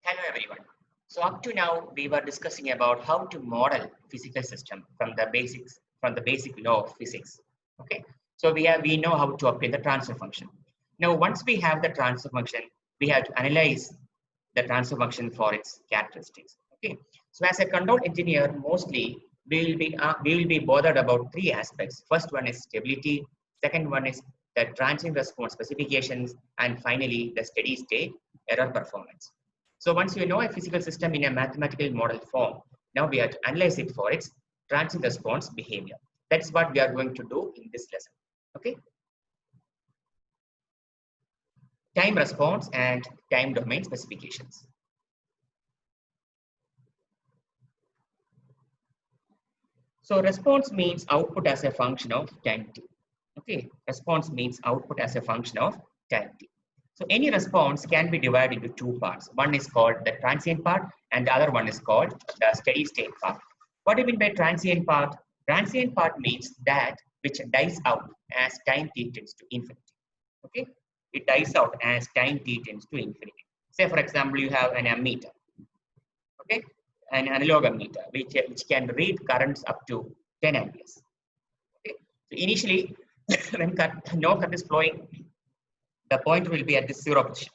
Hello everyone. So up to now we were discussing about how to model physical system from the basic law of physics. Okay. So we know how to obtain the transfer function. Now once we have the transfer function, we have to analyze the transfer function for its characteristics. Okay. So as a control engineer, mostly we will be bothered about three aspects. First one is stability. Second one is the transient response specifications, and finally the steady state error performance. So once you know a physical system in a mathematical model form, now we have to analyze it for its transient response behavior. That's what we are going to do in this lesson. Okay. Time response and time domain specifications. So response means output as a function of time t. Okay. Response means output as a function of time t. So any response can be divided into two parts. One is called the transient part and the other one is called the steady state part. What do you mean by transient part? Transient part means that which dies out as time t tends to infinity. Okay, it dies out as time t tends to infinity. Say for example, you have an ammeter. Okay, an analog ammeter which can read currents up to 10 amperes. Okay, so initially when no current is flowing, the point will be at this zero position.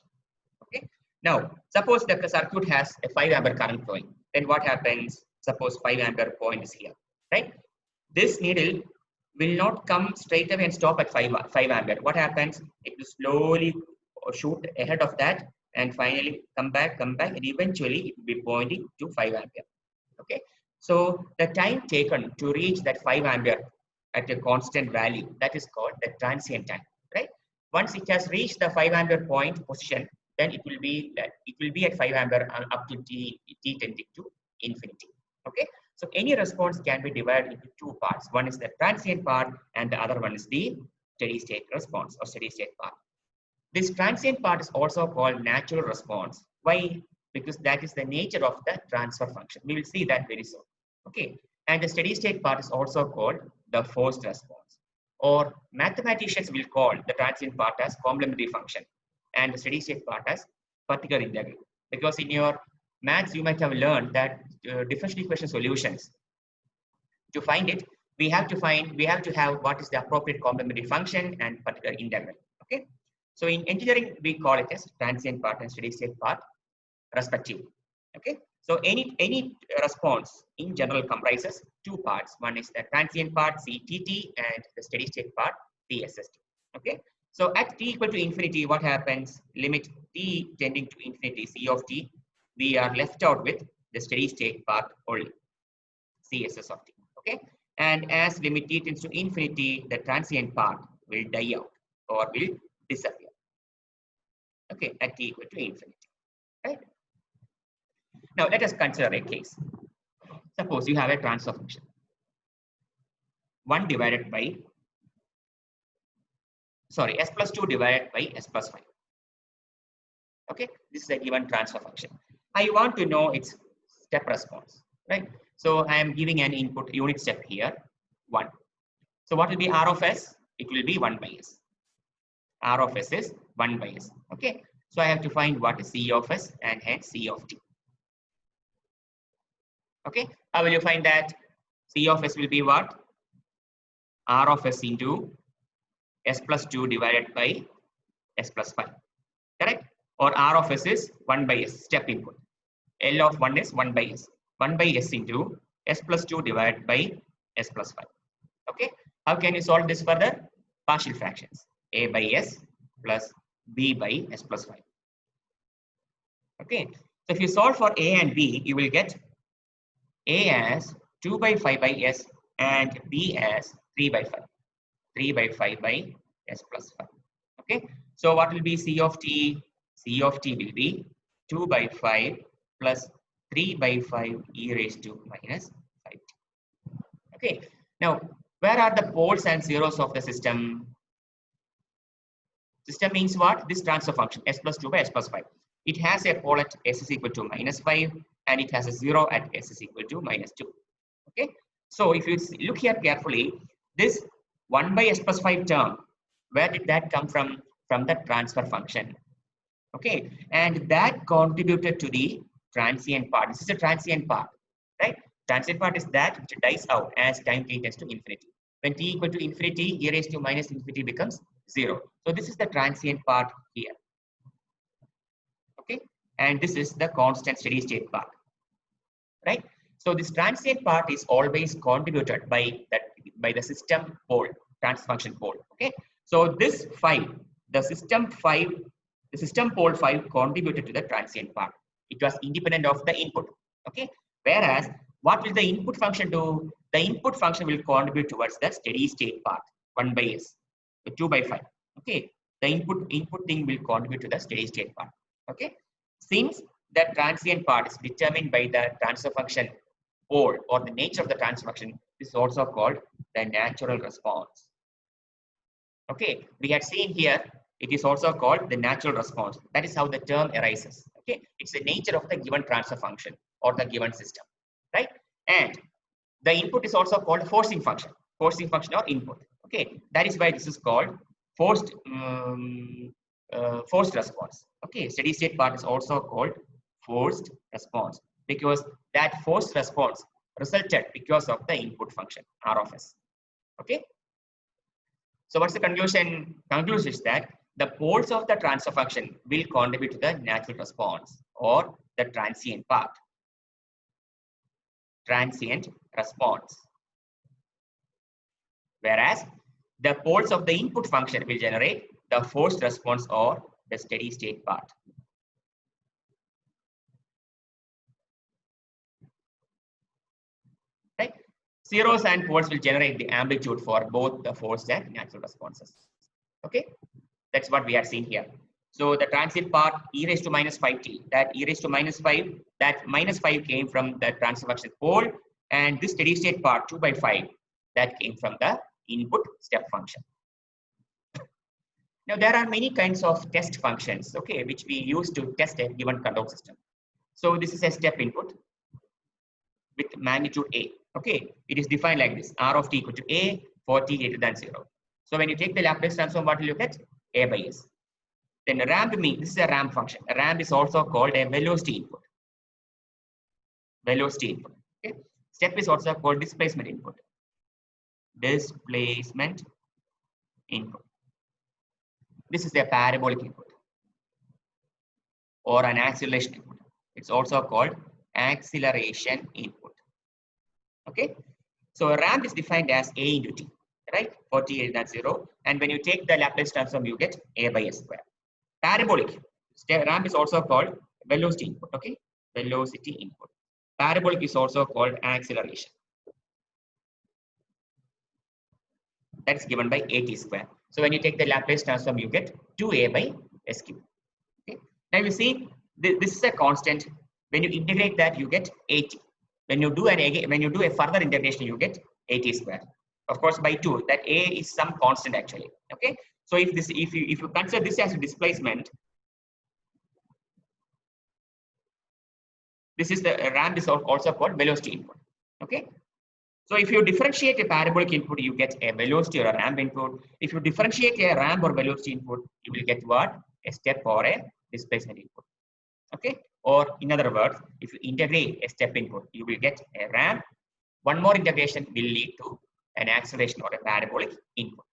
Okay. Now, suppose the circuit has a 5 ampere current flowing. Then what happens? Suppose 5 ampere point is here, right? This needle will not come straight away and stop at 5 ampere. What happens? It will slowly shoot ahead of that and finally come back, and eventually it will be pointing to 5 ampere. Okay. So the time taken to reach that 5 ampere at a constant value, that is called the transient time, right? Once it has reached the 5 ampere point position, then it will be at 5 ampere up to t tending to infinity. Okay, so any response can be divided into two parts. One is the transient part and the other one is the steady state response or steady state part. This transient part is also called natural response. Why? Because that is the nature of the transfer function. We will see that very soon. Okay, and the steady state part is also called the forced response, or mathematicians will call the transient part as complementary function and the steady state part as particular integral. Because in your maths, you might have learned that differential equation solutions, to find it, we have to have what is the appropriate complementary function and particular integral. Okay. So in engineering, we call it as transient part and steady state part respectively. Okay. So any response in general comprises two parts. One is the transient part CTT and the steady state part TSST. Okay. So at t equal to infinity, what happens? Limit t tending to infinity, C of t, we are left out with the steady state part only, CSS of t. Okay. And as limit t tends to infinity, the transient part will die out or will disappear. Okay, at t equal to infinity. Right. Now let us consider a case. Suppose you have a transfer function 1 divided by s plus 2 divided by s plus 5. Okay, this is a given transfer function. I want to know its step response, right? So I am giving an input unit step here, 1. So what will be R of s? It will be 1 by s. R of s is 1 by s. Okay, so I have to find what is C of s and hence C of t. Okay, how will you find that? C of s will be what? R of s into s plus 2 divided by s plus 5. Correct? Or R of s is 1 by s, step input. L of 1 is 1 by s. 1 by s into s plus 2 divided by s plus 5. Okay? How can you solve this further? Partial fractions. A by s plus b by s plus 5. Okay? So if you solve for a and b, you will get a as 2 by 5 by s and b as 3 by 5. 3 by 5 by s plus 5. Okay? So what will be C of t? C of t will be 2 by 5 plus 3 by 5 e raised to minus 5t. Okay. Now, where are the poles and zeros of the system? System means what? This transfer function, s plus 2 by s plus 5. It has a pole at s is equal to minus 5 and it has a 0 at s is equal to minus 2. Okay. So if you look here carefully, this 1 by s plus 5 term, where did that come from? From the transfer function. Okay, and that contributed to the transient part. This is a transient part, right? Transient part is that which dies out as time t tends to infinity. When t equal to infinity, e raised to minus infinity becomes 0. So this is the transient part here. Okay, and this is the constant steady state part, right? So this transient part is always contributed by the system pole, transfer function pole. Okay, so this 5, the system 5, the system pole 5 contributed to the transient part. It was independent of the input. Okay, whereas what will the input function do? The input function will contribute towards the steady state part, 1 by s, 2 by 5. Okay, the input thing will contribute to the steady state part. Okay, since the transient part is determined by the transfer function pole or the nature of the transfer function, this is also called the natural response. Okay, we had seen here, it is also called the natural response. That is how the term arises. Okay, it's the nature of the given transfer function or the given system, right? And the input is also called a forcing function or input. Okay, that is why this is called forced forced response. Okay, steady state part is also called forced response because that forced response resulted because of the input function R of s. Okay, so what's the conclusion? Conclusion is that the poles of the transfer function will contribute to the natural response or the transient part. Transient response. Whereas the poles of the input function will generate the forced response or the steady state part. Right? Zeros and poles will generate the amplitude for both the forced and natural responses. Okay, that's what we are seeing here. So the transient part e raised to minus 5t, that e raised to minus 5, that minus 5 came from the transfer function pole, and this steady state part 2 by 5, that came from the input step function. Now there are many kinds of test functions, okay, which we use to test a given control system. So this is a step input with magnitude a. Okay, it is defined like this: r of t equal to a for t greater than 0. So when you take the Laplace transform, what will you get? A by s. Then ramp means this is a ramp function. A ramp is also called a velocity input. Velocity input. Okay. Step is also called displacement input. Displacement input. This is a parabolic input or an acceleration input. It's also called acceleration input. Okay. So a ramp is defined as a into t, right? For t greater than 0. And when you take the Laplace transform, you get a by s square. Parabolic ramp is also called velocity input. Okay, velocity input. Parabolic is also called acceleration. That's given by at square. So when you take the Laplace transform, you get 2a by s cube. Okay. Now you see this is a constant. When you integrate that, you get at. When you do a further integration, you get at square. Of course, by 2. That a is some constant actually. Okay. So if you consider this as a displacement, this is the ramp is also called velocity input. Okay. So if you differentiate a parabolic input, you get a velocity or a ramp input. If you differentiate a ramp or velocity input, you will get what? A step or a displacement input. Okay. Or in other words, if you integrate a step input, you will get a ramp. One more integration will lead to an acceleration or a parabolic input.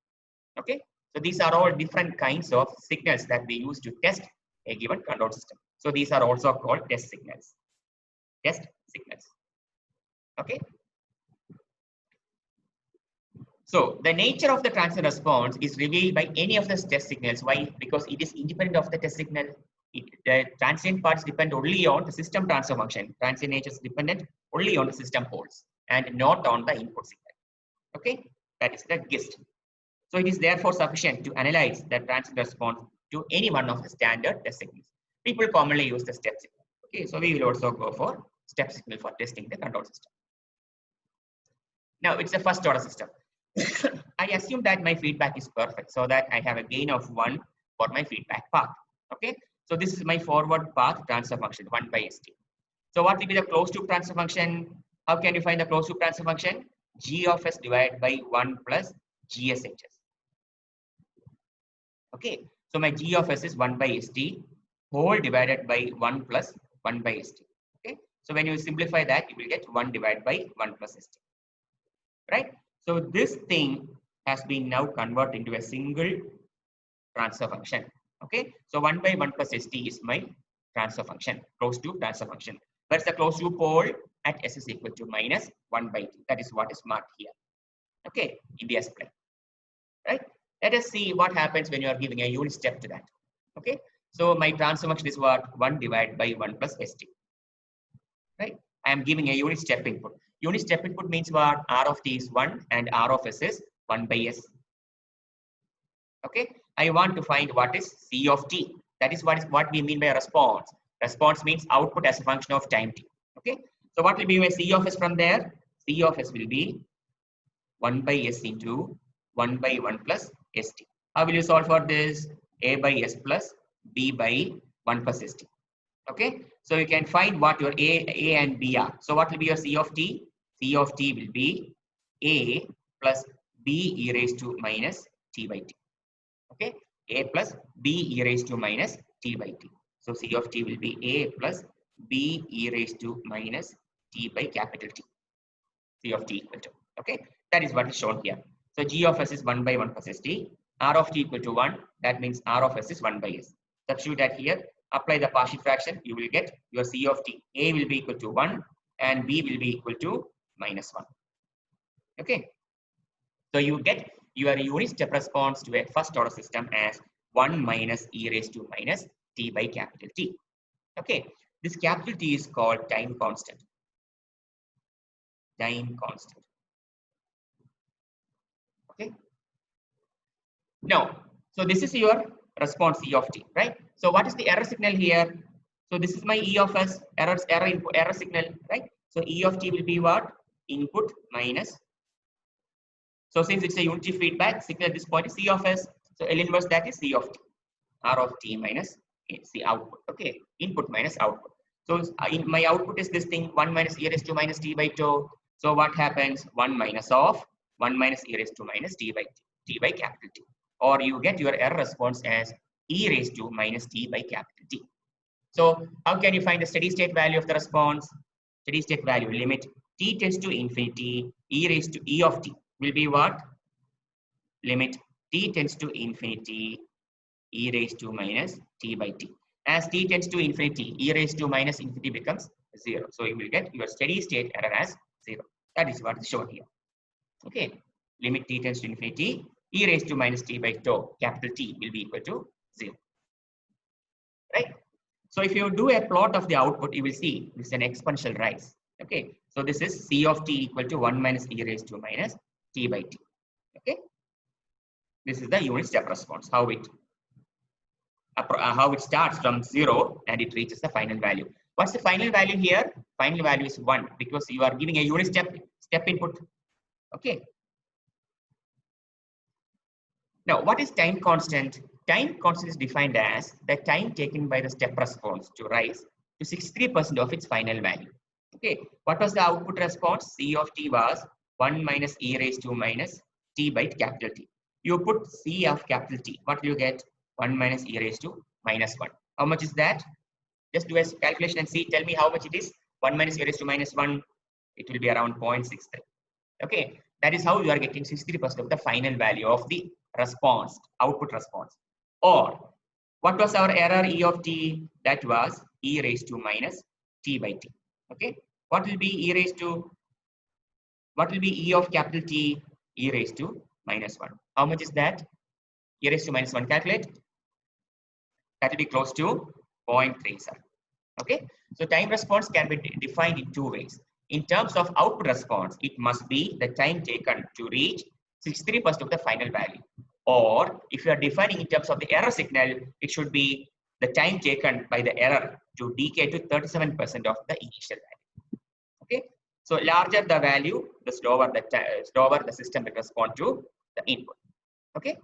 Okay. So these are all different kinds of signals that we use to test a given control system. So these are also called test signals. Test signals. Okay. So the nature of the transient response is revealed by any of the test signals. Why? Because it is independent of the test signal. The transient parts depend only on the system transfer function. Transient nature is dependent only on the system poles and not on the input signal. Okay, that is the gist. So it is therefore sufficient to analyze the transient response to any one of the standard test signals. People commonly use the step signal. Okay, so we will also go for step signal for testing the control system. Now it's a first order system. I assume that my feedback is perfect so that I have a gain of 1 for my feedback path. Okay, so this is my forward path transfer function 1 by st. So what will be the closed loop transfer function? How can you find the closed loop transfer function? G of s divided by 1 plus GSHS. Okay, so my G of s is 1 by st whole divided by 1 plus 1 by st. Okay, so when you simplify that, you will get 1 divided by 1 plus st. Right? So this thing has been now converted into a single transfer function. Okay, so 1 by 1 plus st is my transfer function, closed loop transfer function. Where's the closed loop pole? At s is equal to minus 1 by t. That is what is marked here. Okay, in the S plane. Right? Let us see what happens when you are giving a unit step to that. Okay, so my transfer function is what? 1 divided by 1 plus st. Right? I am giving a unit step input. Unit step input means what? R of t is 1 and R of s is 1 by s. Okay, I want to find what is C of t. That is what we mean by a response. Response means output as a function of time t. Okay, so what will be my C of s from there? C of s will be 1 by s into 1 by 1 plus st. How will you solve for this? A by s plus b by 1 plus st. Okay, so you can find what your A and B are. So what will be your C of t? C of t will be A plus b e raised to minus t by t. Okay, A plus b e raised to minus t by t. So C of t will be A plus b e raised to minus t by capital T. C of t equal to. Okay, that is what is shown here. So G of s is 1 by 1 plus st. R of t equal to 1. That means R of s is 1 by s. Substitute that here. Apply the partial fraction. You will get your C of t. A will be equal to 1 and B will be equal to minus 1. Okay. So you get your unit step response to a first order system as 1 minus e raised to minus t by capital T. Okay. This capital T is called time constant. Time constant. Okay. Now, so this is your response E of t, right? So what is the error signal here? So this is my E of s, error signal, right? So E of t will be what? Input minus. So since it's a unity feedback, signal at this point is C of s. So L inverse that is C of t. R of t minus C output. Okay, input minus output. So in my output is this thing 1 minus e raised to minus t by 2. So what happens? 1 minus of 1 minus e raised to minus t by capital T. Or you get your error response as e raised to minus t by capital T. So how can you find the steady state value of the response? Steady state value limit t tends to infinity e raised to e of t will be what? Limit t tends to infinity e raised to minus t by t. As t tends to infinity, e raised to minus infinity becomes 0. So you will get your steady state error as 0. That is what is shown here. Okay, limit t tends to infinity, e raised to minus t by tau, capital T will be equal to 0. Right? So if you do a plot of the output, you will see this is an exponential rise. Okay, so this is C of t equal to 1 minus e raised to minus t by t. Okay, this is the unit step response, how it starts from 0 and it reaches the final value. What's the final value here? Final value is 1 because you are giving a unit step input. Okay. Now, what is time constant? Time constant is defined as the time taken by the step response to rise to 63% of its final value. Okay. What was the output response? C of t was 1 minus e raised to minus t by capital T. You put C of capital T. What will you get? 1 minus e raised to minus 1. How much is that? Just do a calculation and see. Tell me how much it is. 1 minus e raised to minus 1. It will be around 0.63. Okay. That is how you are getting 63% of the final value of the response, output response. Or what was our error E of t? That was e raised to minus t by t. Okay. What will be e raised to? What will be e of capital T? E raised to minus 1. How much is that? E raised to minus 1. Calculate. That will be close to 0.37. Okay. So time response can be defined in two ways. In terms of output response, it must be the time taken to reach 63% of the final value. Or if you are defining in terms of the error signal, it should be the time taken by the error to decay to 37% of the initial value. Okay. So larger the value, the slower the system will respond to the input. Okay.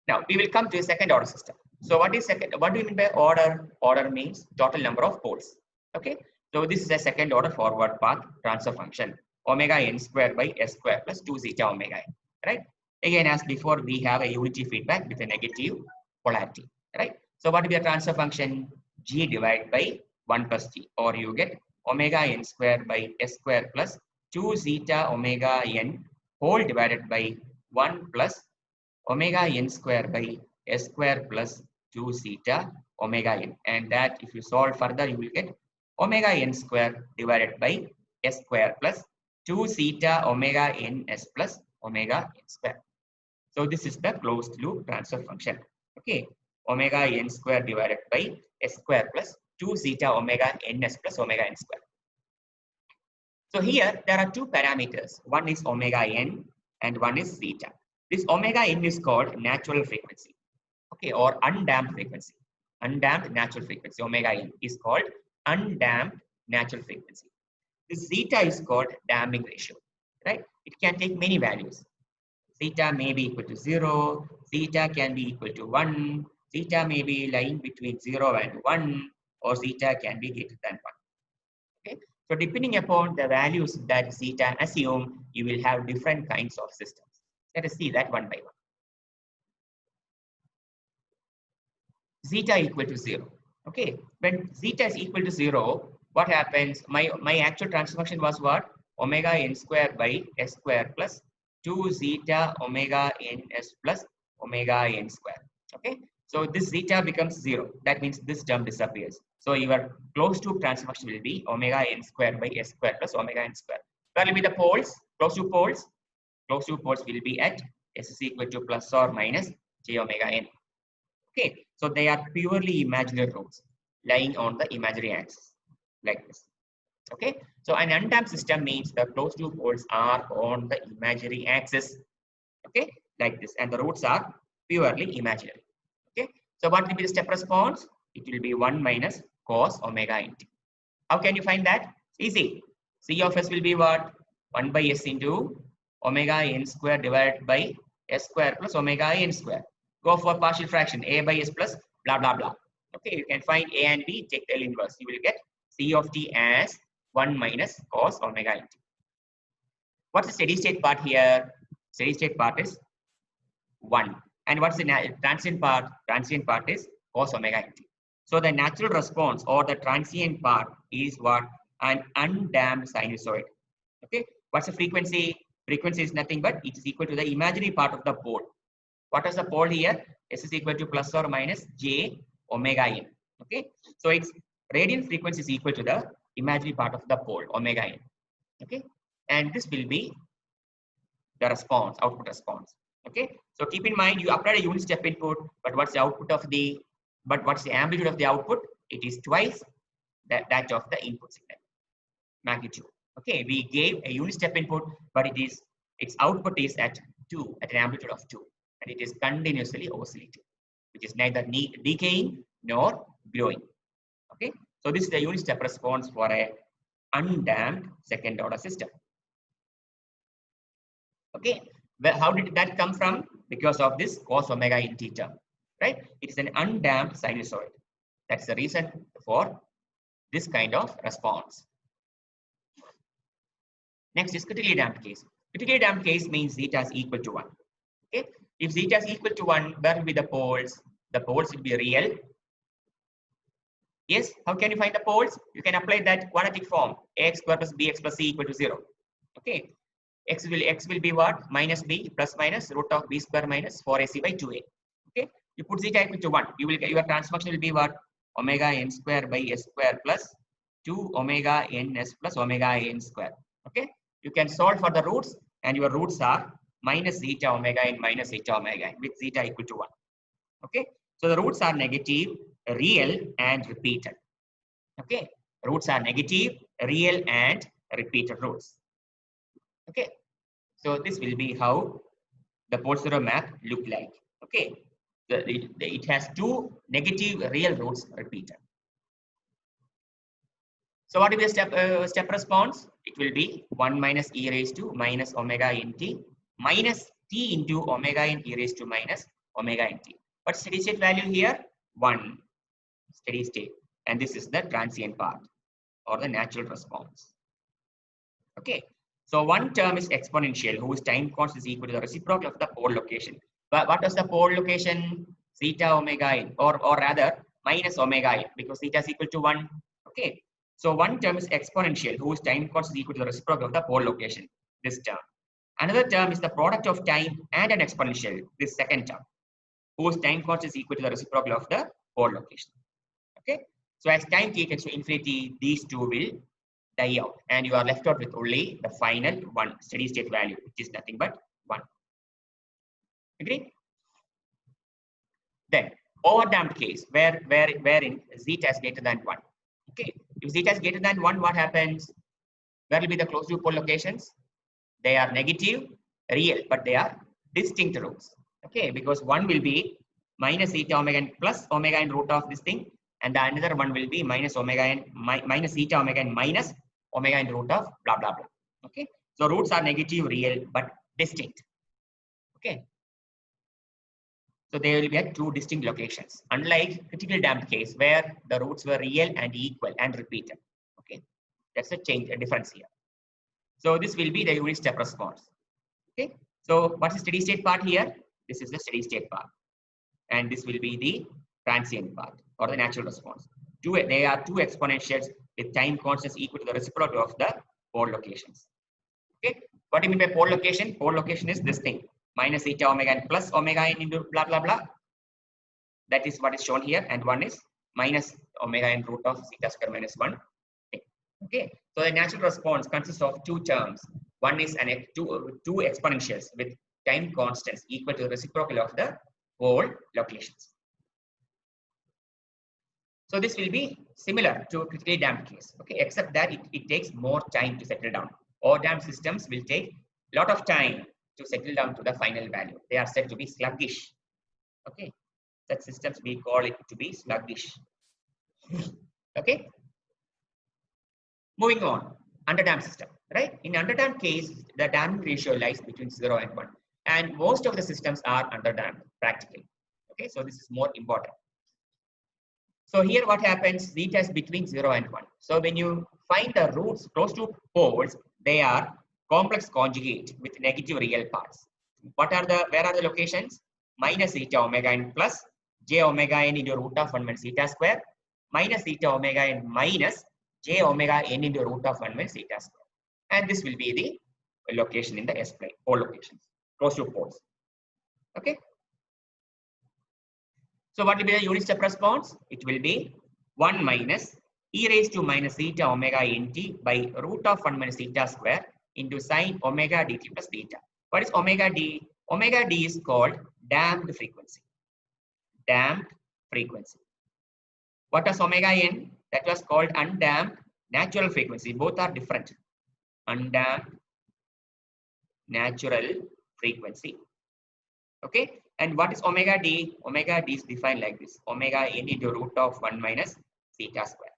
Now we will come to a second order system. So what is second? What do you mean by order? Order means total number of poles. Okay. So this is a second order forward path transfer function, omega n square by s square plus 2 zeta omega n. Right. Again, as before, we have a unity feedback with a negative polarity. Right. So what will be a transfer function? G divided by 1 plus T, or you get omega n square by S square plus 2 zeta omega n whole divided by 1 plus omega n square by S square plus 2 zeta omega n. And that if you solve further, you will get omega n square divided by S square plus 2 zeta omega n s plus omega n square. So this is the closed loop transfer function. Okay, omega n square divided by S square plus 2 zeta omega n s plus omega n square. So here there are two parameters. One is omega n and one is zeta. This omega n is called natural frequency, okay, or undamped frequency. Undamped natural frequency, omega n is called undamped natural frequency. This zeta is called damping ratio, right? It can take many values. Zeta may be equal to 0, zeta can be equal to 1, zeta may be lying between 0 and 1, or zeta can be greater than 1. Okay? So depending upon the values that zeta assume, you will have different kinds of systems. Let us see that one by one. Zeta equal to 0. Okay, when zeta is equal to 0, what happens? My actual transfer function was what? Omega n square by S square plus 2 zeta omega n s plus omega n square. Okay, so this zeta becomes 0. That means this term disappears. So your closed loop transfer function will be omega n square by S square plus omega n square. Where will be the poles? Closed loop poles? Closed loop poles will be at S is equal to plus or minus j omega n. Okay, so they are purely imaginary roots lying on the imaginary axis like this. Okay, so an undamped system means the closed loop poles are on the imaginary axis. Okay, like this, and the roots are purely imaginary. Okay, so what will be the step response? It will be 1 minus cos omega n t. How can you find that? Easy. C of s will be what? 1 by s into omega n square divided by s square plus omega n square. Go for partial fraction, a by s plus blah blah blah. Okay, you can find a and b, take the L inverse. You will get C of t as 1 minus cos omega n t. What's the steady state part here? Steady state part is 1. And what's the transient part? Transient part is cos omega n t. So the natural response or the transient part is what? An undamped sinusoid. Okay, what's the frequency? Frequency is nothing but it is equal to the imaginary part of the pole. What is the pole here? S is equal to plus or minus j omega n. Okay, so its radiant frequency is equal to the imaginary part of the pole, omega n. Okay, and this will be the response, output response. Okay, so keep in mind you applied a unit step input, but what's the output of the, what's the amplitude of the output? It is twice that of the input signal magnitude. Okay, we gave a unit step input, but its output is at 2, at an amplitude of 2, and it is continuously oscillating, which is neither decaying nor growing. Okay, so this is the unit step response for a undamped second order system. Okay, well, how did that come from? Because of this cos omega n t term, right? It is an undamped sinusoid. That's the reason for this kind of response. Next is critically damped case. Critically damped case means zeta is equal to 1. Okay, if zeta is equal to 1, where will be the poles? The poles will be real. Yes, how can you find the poles? You can apply that quadratic form, ax square plus bx plus c equal to 0. Okay, x will be what? Minus b plus minus root of b square minus 4ac by 2a. Okay, you put zeta equal to 1, you will get your transfer function will be what? Omega n square by s square plus 2 omega n s plus omega n square. Okay, you can solve for the roots, and your roots are minus zeta omega n minus zeta omega n with zeta equal to 1. Okay, so the roots are negative, real, and repeated. Okay, roots are negative, real, and repeated roots. Okay, so this will be how the Poisson map look like. Okay, it has 2 negative real roots repeated. So what is the step response? It will be 1 minus e raised to minus omega n t minus t into omega n e raised to minus omega n t. But steady state value here? 1 steady state. And this is the transient part or the natural response. Okay. So one term is exponential, whose time constant is equal to the reciprocal of the pole location. But what is the pole location? zeta omega n, or rather minus omega n, because zeta is equal to 1. Okay. So one term is exponential, whose time constant is equal to the reciprocal of the pole location, this term. Another term is the product of time and an exponential, this second term, whose time constant is equal to the reciprocal of the pole location. Okay. So as time t tends to infinity, these two will die out, and you are left out with only the final one steady state value, which is nothing but 1. Agree? Then overdamped case, wherein zeta is greater than 1. Okay. If zeta is greater than 1, what happens? Where will be the closed loop pole locations? They are negative, real, but they are distinct roots. Okay, because one will be minus zeta omega n plus omega n root of this thing, and the another one will be minus omega n minus zeta omega n minus omega n root of blah blah blah. Okay, so roots are negative, real, but distinct. Okay, so they will be at two distinct locations, unlike critical damped case where the roots were real and equal and repeated. Okay, that's a change, a difference here. So this will be the unit step response. Okay, so what's the steady state part here? This is the steady state part, and this will be the transient part or the natural response. They are two exponentials with time constants equal to the reciprocal of the pole locations. Okay, what do you mean by pole location? Pole location is this thing, minus zeta omega n plus omega n into blah blah blah. That is what is shown here, and one is minus omega n root of zeta square minus 1. Okay, so the natural response consists of two terms. One is two exponentials with time constants equal to the reciprocal of the pole locations. So this will be similar to a critically damped case, okay, except that it takes more time to settle down. Overdamped systems will take a lot of time to settle down to the final value. They are said to be sluggish. Okay, such systems we call it to be sluggish. Okay. Moving on, underdamped system, right? In underdamped case, the damping ratio lies between 0 and 1. And most of the systems are underdamped practically. Okay, so this is more important. So here what happens, zeta is between 0 and 1. So when you find the roots close to poles, they are complex conjugate with negative real parts. Where are the locations? Minus zeta omega n plus j omega n into root of 1 minus zeta square, minus zeta omega n minus j omega n into root of 1 minus zeta square. And this will be the location in the S plane, pole locations, close to poles. Okay. So what will be the unit step response? It will be 1 minus e raised to minus zeta omega nt by root of 1 minus zeta square into sine omega dt plus theta. What is omega d? Omega d is called damped frequency. Damped frequency. What was omega n? That was called undamped natural frequency. Both are different. Undamped natural frequency. Okay. And what is omega d? Omega d is defined like this. Omega n into root of 1 minus zeta square.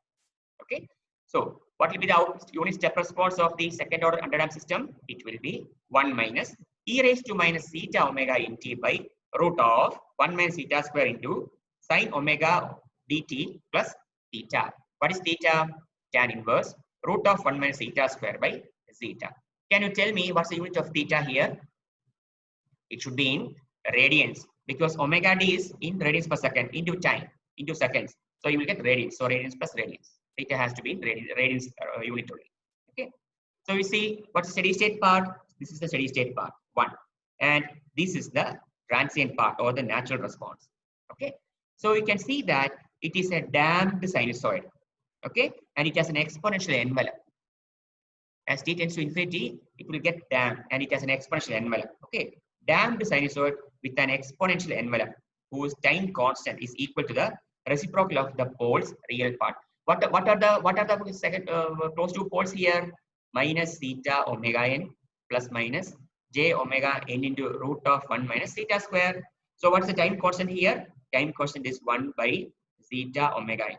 Okay. So what will be the unit step response of the second order underdamped system? It will be 1 minus e raised to minus zeta omega nt by root of 1 minus zeta square into sine omega dt plus theta. What is theta? Tan inverse root of 1 minus zeta square by zeta. Can you tell me what's the unit of theta here? It should be in radians, because omega d is in radians per second into time, into seconds. So you will get radians. So radians plus radians. Theta has to be in radians unit only. Okay. So we see what's the steady state part. This is the steady state part, 1. And this is the transient part or the natural response. Okay. So we can see that it is a damped sinusoid. Okay. And it has an exponential envelope. As t tends to infinity, it will get damped and it has an exponential envelope. Okay. Damped sinusoid with an exponential envelope whose time constant is equal to the reciprocal of the poles real part. What are the second close to poles here? Minus zeta omega n plus minus j omega n into root of 1 minus zeta square. So what's the time constant here? Time constant is 1 by zeta omega n.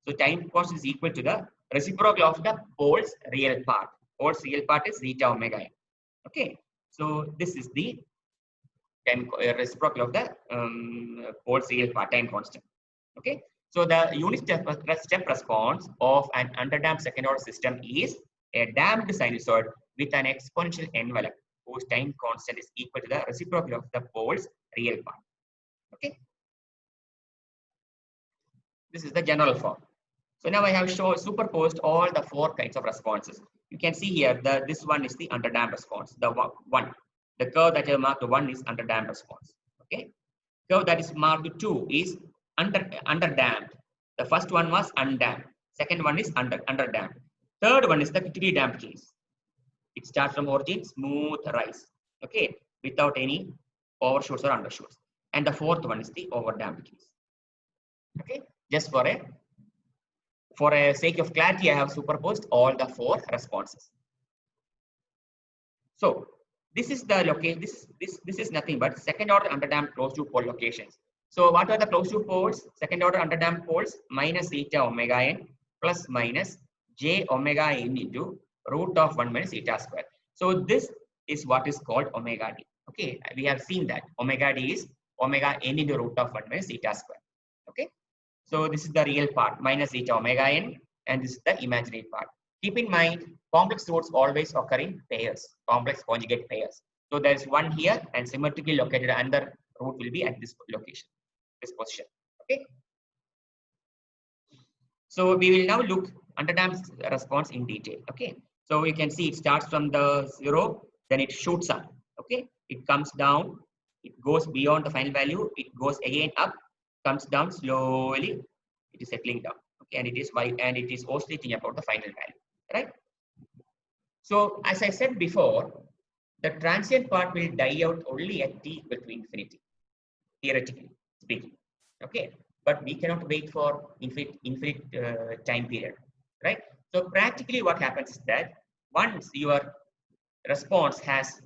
So time constant is equal to the reciprocal of the poles real part. Poles real part is zeta omega n. Okay. So this is the time reciprocal of the poles real part, time constant. Okay. So the unit step response of an underdamped second order system is a damped sinusoid with an exponential envelope whose time constant is equal to the reciprocal of the poles real part. Okay. This is the general form. So now I have superposed all the 4 kinds of responses. You can see here that this one is the underdamped response. The one, the curve that I marked 1 is underdamped response. Okay, curve that is marked 2 is underdamped. The first one was undamped. Second one is underdamped. Third one is the critically damped case. It starts from origin, smooth rise. Okay, without any overshoots or undershoots. And the fourth one is the overdamped case. Okay, just for a sake of clarity, I have superposed all the 4 responses. So this is the location. This is nothing but second order underdamped closed loop pole locations. So what are the closed loop poles? Second order underdamped poles minus eta omega n plus minus j omega n into root of 1 minus eta square. So this is what is called omega d. Okay, we have seen that omega d is omega n into root of 1 minus eta square. Okay, so this is the real part minus eta omega n, and this is the imaginary part. Keep in mind, complex roots always occur in pairs, complex conjugate pairs. So there is one here, and symmetrically located another root will be at this location, this position. Okay. So we will now look underdamped response in detail. Okay. So you can see it starts from the 0, then it shoots up. Okay. It comes down, it goes beyond the final value, it goes again up, comes down slowly, it is settling down. Okay, and it is wide and it is oscillating about the final value, right? So as I said before, the transient part will die out only at t equal to infinity, theoretically speaking. Okay, but we cannot wait for infinite time period, right? So practically what happens is that once your response has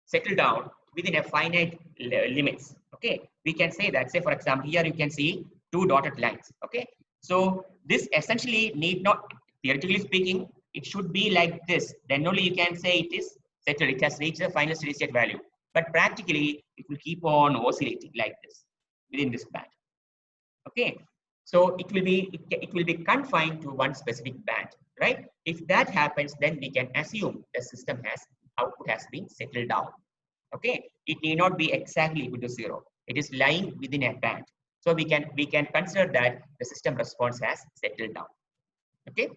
settled down within a finite limits, okay, we can say that, say for example, here you can see 2 dotted lines. Okay, so this essentially need not, theoretically speaking, it should be like this. Then only you can say it is settled, it has reached the final steady state value. But practically, it will keep on oscillating like this within this band. Okay, so it will be confined to one specific band, right? If that happens, then we can assume the system output has been settled down. Okay, it need not be exactly equal to 0. It is lying within a band. So we can consider that the system response has settled down. Okay.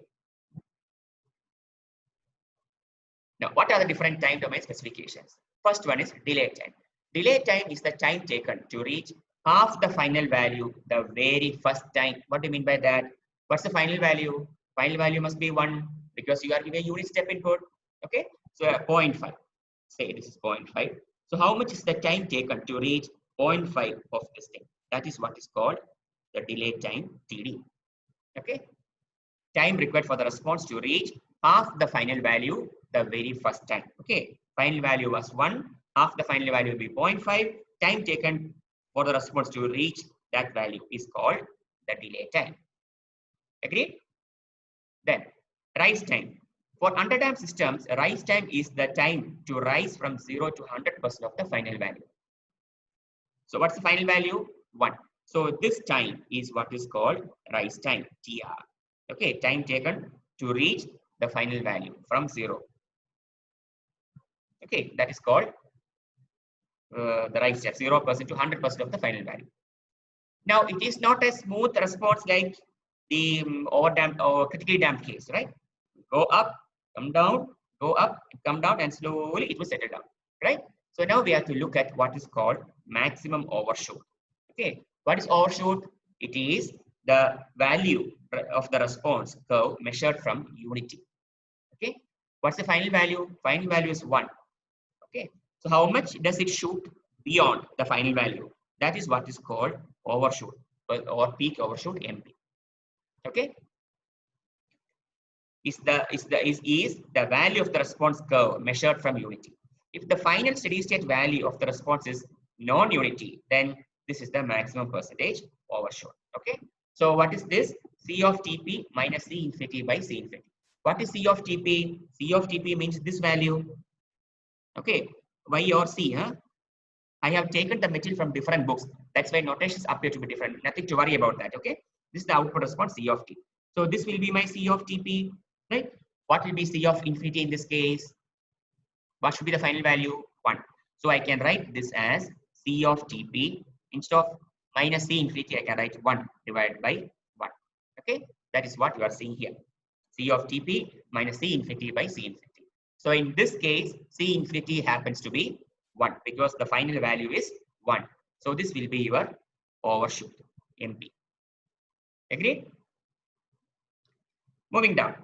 Now, what are the different time domain specifications? First one is delay time. Delay time is the time taken to reach half the final value the very first time. What do you mean by that? What's the final value? Final value must be 1 because you are giving a unit step input. Okay, so 0.5. Say this is 0.5. So how much is the time taken to reach 0.5 of this thing? That is what is called the delay time, TD. Okay, time required for the response to reach half the final value the very first time. Okay, final value was 1, half the final value will be 0.5. Time taken for the response to reach that value is called the delay time. Agreed? Then rise time. For underdamped systems, rise time is the time to rise from 0 to 100% of the final value. So what's the final value? 1. So this time is what is called rise time, TR. Okay, time taken to reach the final value from 0. Okay, that is called the rise time, 0% to 100% of the final value. Now, it is not a smooth response like the overdamped or critically damped case, right? Go up, come down, go up, come down, and slowly it will settle down, right? So now we have to look at what is called maximum overshoot. Okay, what is overshoot? It is the value of the response curve measured from unity. Okay, what's the final value? Final value is 1. Okay, so how much does it shoot beyond the final value? That is what is called overshoot or peak overshoot MP. Okay, is the value of the response curve measured from unity. If the final steady state value of the response is non-unity, then this is the maximum percentage overshoot. Okay, so what is this? C of TP minus C infinity by C infinity. What is C of TP? C of TP means this value. Okay, Y or C, huh? I have taken the material from different books. That's why notations appear to be different. Nothing to worry about that. Okay, this is the output response C of T. So this will be my C of TP, right? What will be C of infinity in this case? What should be the final value? 1. So I can write this as C of TP instead of minus C infinity, I can write 1 divided by 1. Okay, that is what you are seeing here. C of Tp minus C infinity by C infinity. So in this case, C infinity happens to be 1 because the final value is 1. So this will be your overshoot, MP. Agreed? Moving down.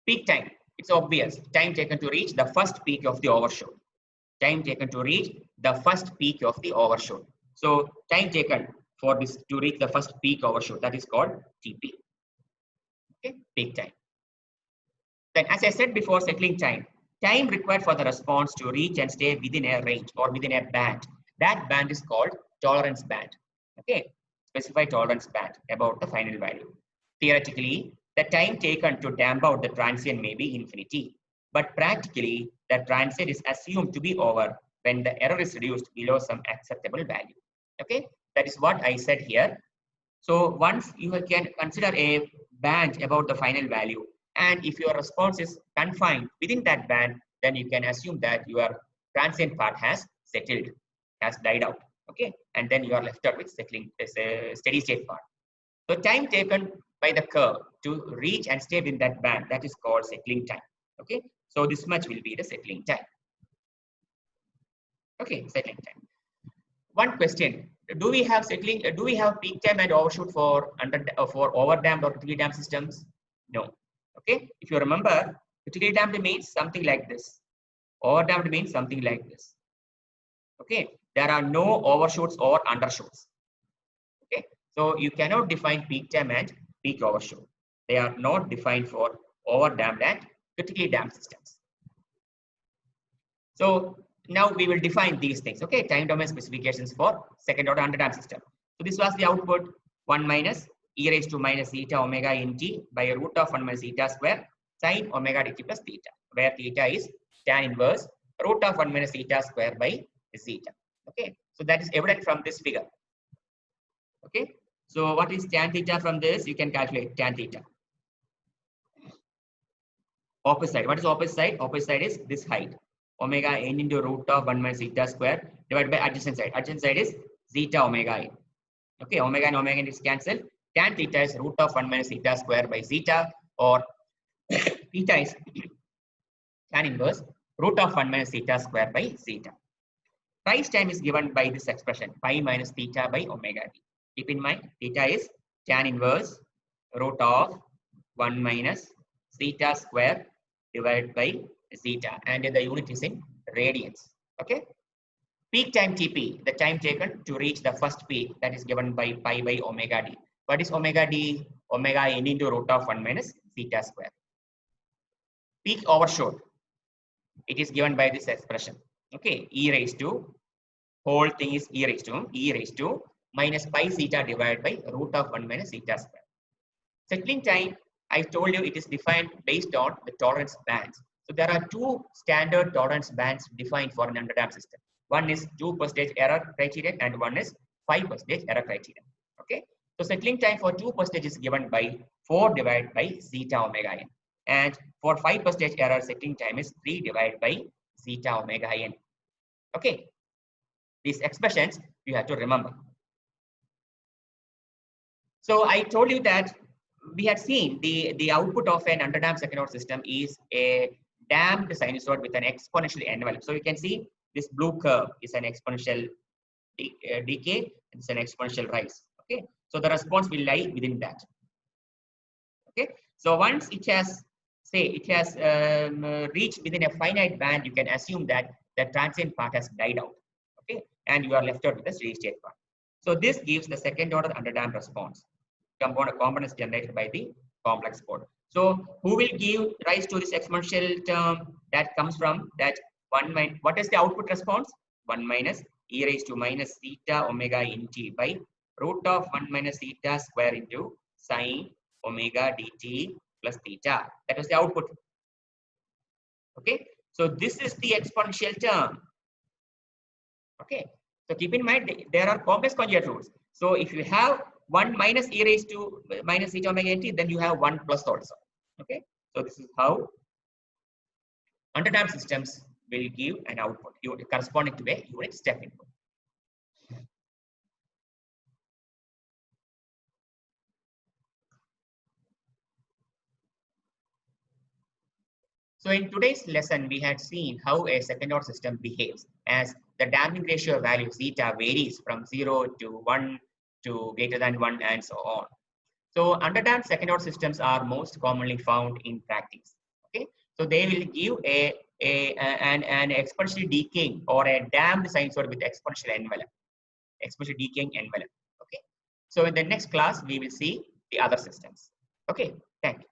Peak time. It's obvious. Time taken to reach the first peak of the overshoot. Time taken to reach the first peak of the overshoot. So time taken for this to reach the first peak overshoot, that is called TP. Okay, peak time. Then, as I said before, settling time. Time required for the response to reach and stay within a range or within a band. That band is called tolerance band. Okay, specify tolerance band about the final value. Theoretically, the time taken to damp out the transient may be infinity, but practically, the transient is assumed to be over when the error is reduced below some acceptable value. Okay, that is what I said here. So once you can consider a band about the final value, and if your response is confined within that band, then you can assume that your transient part has settled, has died out. Okay, and then you are left out with settling as a steady state part. So time taken by the curve to reach and stay within that band, that is called settling time. Okay, so this much will be the settling time. Okay, settling time. One question: do we have settling? Do we have peak time and overshoot for overdamped or critically damped systems? No. Okay. If you remember, critically damped means something like this. Overdamped means something like this. Okay. There are no overshoots or undershoots. Okay. So you cannot define peak time and peak overshoot. They are not defined for overdamped and critically damped systems. So now we will define these things. Okay, time domain specifications for second order underdamped system. So this was the output 1 minus e raised to minus theta omega in t by a root of 1 minus theta square sine omega dt plus theta, where theta is tan inverse root of 1 minus theta square by zeta. Okay, so that is evident from this figure. Okay, so what is tan theta from this? You can calculate tan theta. Opposite side. What is opposite side? Opposite side is this height. Omega n into root of 1 minus zeta square divided by adjacent side. Adjacent side is zeta omega n. Okay, omega and omega n is cancelled. Tan theta is root of 1 minus zeta square by zeta, or theta is tan inverse root of 1 minus zeta square by zeta. Rise time is given by this expression, pi minus theta by omega t. Keep in mind, theta is tan inverse root of 1 minus zeta square divided by zeta, and the unit is in radians. Okay. Peak time TP, the time taken to reach the first peak, that is given by pi by omega d. What is omega d? Omega n into root of 1 minus zeta square. Peak overshoot, it is given by this expression. Okay, e raised to, whole thing is e raised to minus pi zeta divided by root of 1 minus zeta square. Settling time, I told you it is defined based on the tolerance bands. So there are two standard tolerance bands defined for an underdamped system. One is 2% error criterion and one is 5% error criterion. Okay. So settling time for 2% is given by 4 divided by zeta omega n. And for 5% error, settling time is 3 divided by zeta omega n. Okay. These expressions you have to remember. So I told you that we had seen the output of an underdamped second order system is a damped sinusoid with an exponential envelope. So you can see this blue curve is an exponential decay, it's an exponential rise. Okay, so the response will lie within that. Okay, so once it has reached within a finite band, you can assume that the transient part has died out. Okay, and you are left out with the steady state part. So this gives the second order underdamped response. Components generated by the complex code. So who will give rise to this exponential term that comes from that 1 minus, what is the output response? 1 minus e raised to minus theta omega in t by root of 1 minus theta square into sine omega dt plus theta. That was the output. Okay. So this is the exponential term. Okay. So keep in mind there are complex conjugate rules. So if you have 1 minus e raised to minus theta omega t, then you have 1 plus also. Okay. So this is how underdamped systems will give an output corresponding to a unit step input. So in today's lesson, we had seen how a second order system behaves as the damping ratio value zeta varies from 0 to 1 to greater than 1 and so on. So underdamped second order systems are most commonly found in practice. Okay, so they will give an exponentially decaying or a damped sinusoid with exponential envelope, exponentially decaying envelope. Okay, so in the next class we will see the other systems. Okay, thank you.